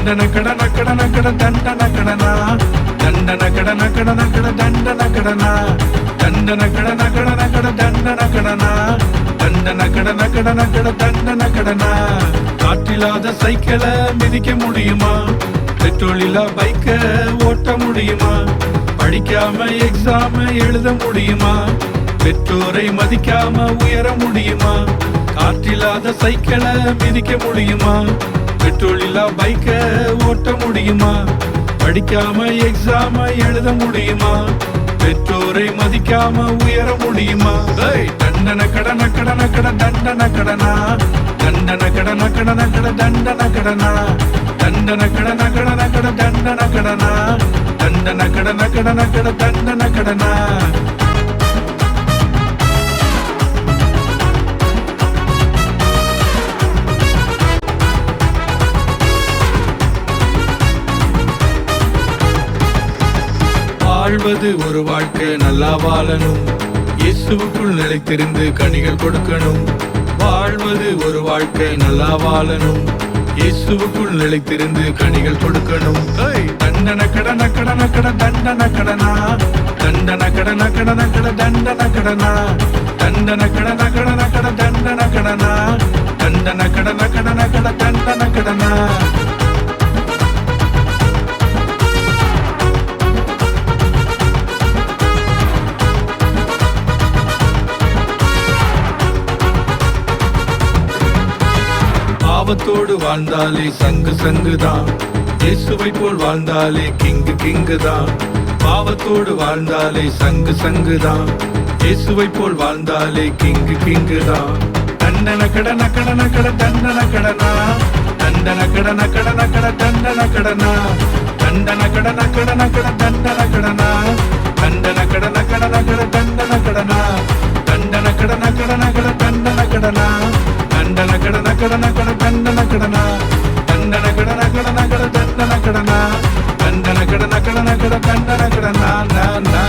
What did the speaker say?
ದಂಡನ ಕಡನ ಕಡನ ಕಡ ದಂಡನ ಕಡನ ದಂಡನ ಕಡನ ಕಡನ ಕಡ ದಂಡನ ಕಡನ ದಂಡನ ಕಡನ ಕಡನ கட தண்டன கடனா தண்டன கடன கடன கட தண்டன கடனா காற்றில்லாத சைக்கிளை மிதிக்க முடியுமா பெட்ரோல் இல்லா பைக்க ஓட்ட முடியுமா படிக்காம எக்ஸாம் எழுத முடியுமா பெற்றோரை மதிக்காம உயர முடியுமா காற்றில்லாத சைக்கிளை மிதிக்க முடியுமா பெட்ரோல் இல்லா பைக்க ஓட்ட முடியுமா படிக்காம எக்ஸாம் எழுத முடியுமா பெற்றோரை மதிக்காம உயர முடியுமா தண்டன கடன கடன கட தண்டன கடனா தண்டன கடன கடன கட தண்டன கடனா தண்டன கடன கடன கட தண்டன கடனா தண்டன கடன கடன கட தண்டன கடனா வாழ்வது ஒரு வாழ்க்கை நல்லா வாழணும் இயேசுவுக்குள் நிலைத்திருந்து கனிகள் கொடுக்கணும் வாழ்வது ஒரு வாழ்க்கை நல்லா வாழணும் இயேசுவுக்குள் நிலைத்திருந்து கனிகள் கொடுக்கணும் தண்டன கடன கடன கட தண்டன கடனா தண்டன கடன கடன கட தண்டன கடனா தண்டன கடன கடன கட தண்டன கடனா தண்டன கடன கடன கட தண்டன கடனா பாவத்தோடு வாழ்ந்தாலே சங்கு சங்குதான் இயேசுவை போல் வாழ்ந்தாலே கிங்கு கிங்குதான் பாவத்தோடு வாழ்ந்தாலே சங்கு சங்குதான் இயேசுவை போல் வாழ்ந்தாலே கிங்கு கிங்குதான் தண்டன கடன கடன கட தண்டன கடனா தண்டன கடன கடன கட தண்டன கடனா தண்டன கடன கடன கட தண்டன கடனா தண்டன கடன கடன கட தண்டன கடனா தண்டன கடன கடன கட தண்டன கடனா தண்டன கடன கடன கட தண்டன கடனா தண்டன கடன கடன கட தண்டன கடனா தண்டன கடன கடன கட தண்டன கடனா